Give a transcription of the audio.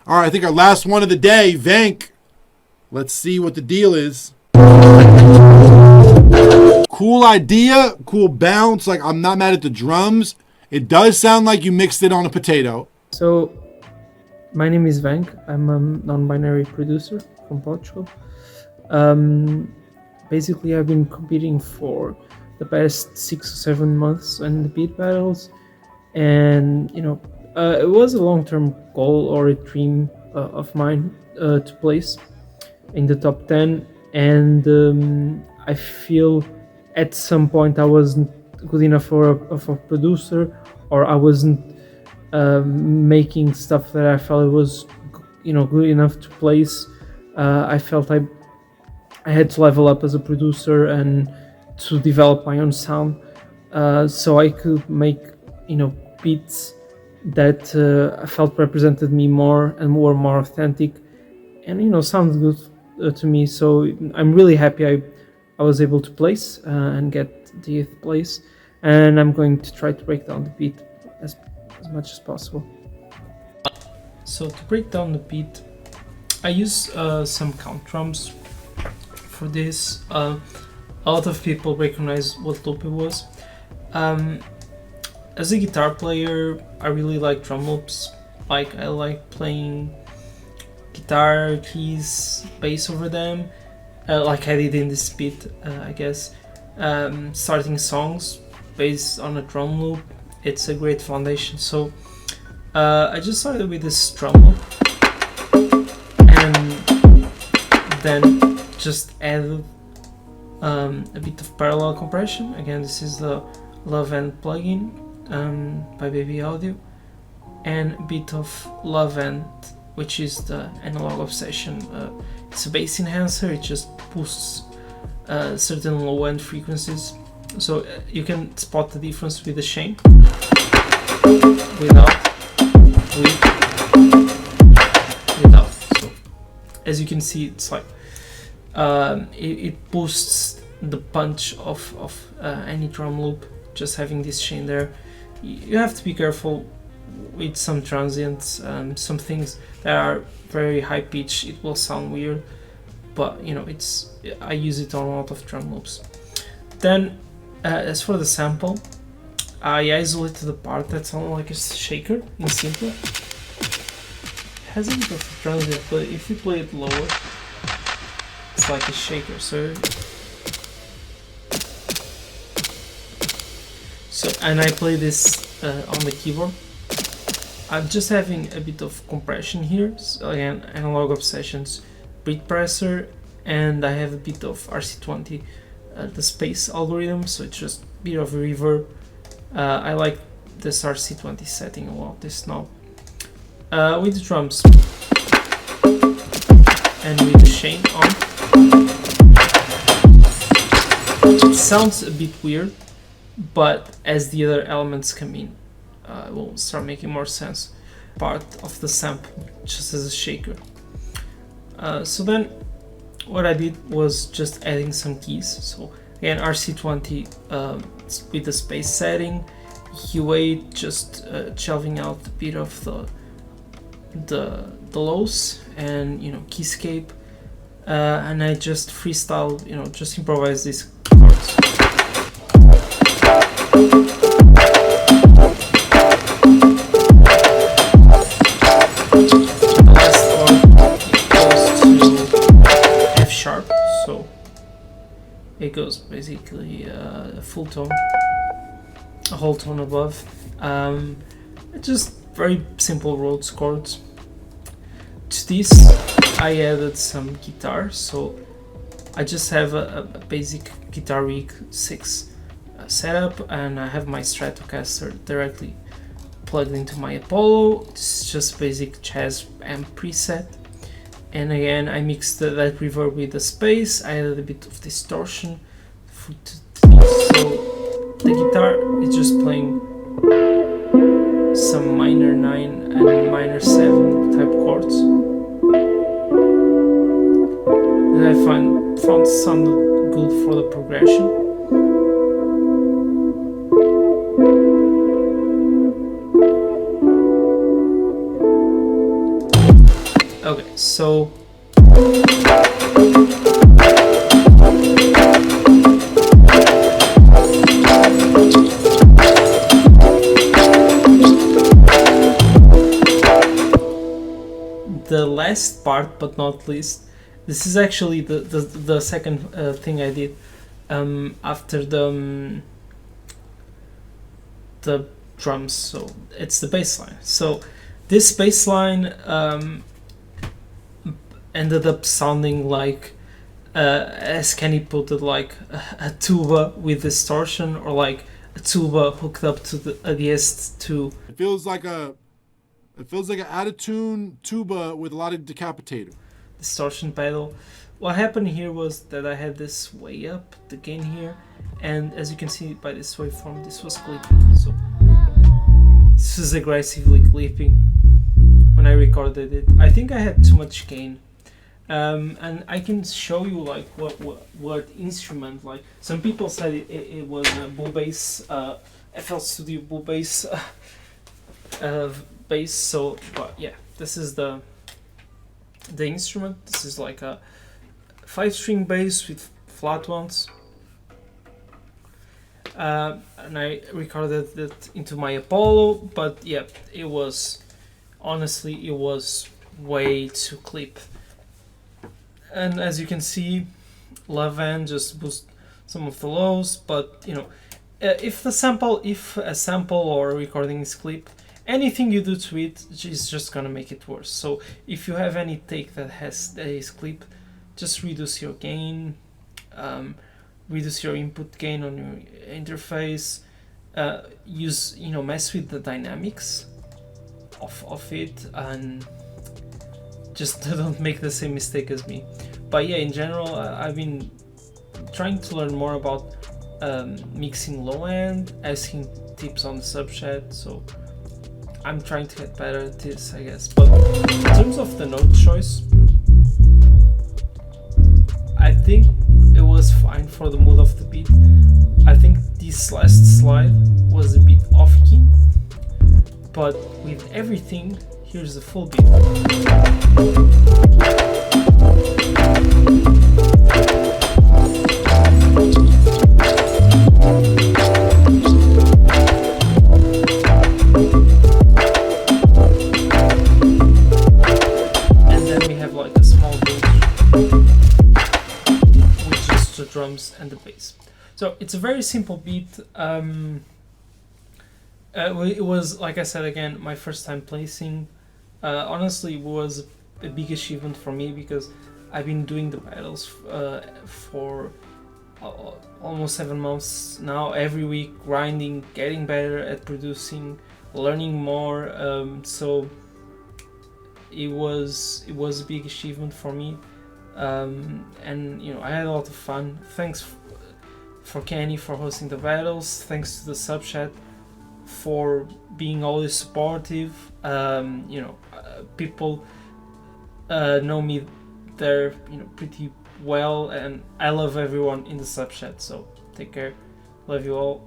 All right, I think our last one of the day, Vank. Let's see what the deal is. Cool idea, cool bounce. Like, I'm not mad at the drums. It does sound like you mixed it on a potato. So, my name is Vank. I'm a non-binary producer from Portugal. Basically, I've been competing for the past 6 or 7 months in the beat battles, and it was a long-term goal or a dream of mine to place in the top 10, and I feel at some point I wasn't good enough for a producer, or I wasn't making stuff that I felt it was good enough to place. I felt I had to level up as a producer and to develop my own sound, so I could make beats that I felt represented me more and were more authentic and sounds good to me. So I'm really happy I was able to place and get the 8th place, and I'm going to try to break down the beat as much as possible. So to break down the beat, I use some count drums for this. A lot of people recognize what loop it was. As a guitar player, I really like drum loops. Like, I like playing guitar keys, bass over them, like I did in this beat, I guess. Starting songs based on a drum loop, it's a great foundation. So I just started with this drum loop and then just added a bit of parallel compression. Again, this is the Love End plugin by Baby Audio, and a bit of Love End, which is the Analog Obsession. It's a bass enhancer. It just boosts certain low end frequencies, so you can spot the difference with the Shane, without. So as you can see, it's like it boosts the punch of any drum loop, just having this Shane there. You have to be careful with some transients, some things that are very high pitch. It will sound weird, but I use it on a lot of drum loops. Then as for the sample, I isolated the part that sounded like a shaker in Simpler. It has a bit of a transient, but if you play it lower, it's like a shaker. So and I play this on the keyboard. I'm just having a bit of compression here. So again, Analog Obsessions Beat Presser, and I have a bit of RC20, the space algorithm, so it's just a bit of a reverb. I like this RC20 setting a lot, this knob. With the drums and with the Shane on, it sounds a bit weird, but as the other elements come in, it will start making more sense. Part of the sample just as a shaker. So then what I did was just adding some keys. So again, RC20 with the space setting, Q8 just shelving out a bit of the lows, and keyscape, and I just freestyle, just improvise these chords. The last chord goes to F sharp, so it goes basically a full tone, a whole tone above. Just very simple Rhodes chords. To this I added some guitar, so I just have a basic Guitar Rig 6 setup, and I have my Stratocaster directly plugged into my Apollo. It's just basic jazz amp preset, and again I mixed that reverb with the space. I added a bit of distortion so the guitar is just playing some minor 9 and minor 7 type chords that I found sounded good for the progression. Okay, so the last part, but not least, this is actually the second thing I did after the drums. So it's the bass line. So this bass line ended up sounding like, as Kenny put it, like a tuba with distortion, or like a tuba hooked up to the DS2. It feels like an out-of-tune tuba with a lot of decapitator. Distortion pedal. What happened here was that I had this way up, the gain here, and as you can see by this waveform, this was clipping. So this was aggressively clipping when I recorded it. I think I had too much gain. And I can show you like what instrument, like some people said it was a bull bass, FL Studio bull bass bass. So, but yeah, this is the instrument. This is like a 5-string bass with flat ones, and I recorded it into my Apollo. But yeah, it was way too clip. And as you can see, Lavan just boosts some of the lows, but you know, if a sample or a recording is clipped, anything you do to it is just gonna make it worse. So if you have any take that is clipped, just reduce your gain, reduce your input gain on your interface, mess with the dynamics of it, and just don't make the same mistake as me. But yeah, in general, I've been trying to learn more about mixing low end, asking tips on the subchat, so I'm trying to get better at this, I guess. But in terms of the note choice, I think it was fine for the mood of the beat. I think this last slide was a bit off key, but with everything, here's the full beat. And then we have like a small bridge with just the drums and the bass. So it's a very simple beat. It was, like I said again, my first time placing. Honestly, it was a big achievement for me because I've been doing the battles for almost 7 months now, every week, grinding, getting better at producing, learning more. So it was a big achievement for me, and you know, I had a lot of fun. Thanks for Kenny for hosting the battles. Thanks to the subchat for being always supportive. People know me there, pretty well, and I love everyone in the subchat. So take care, love you all.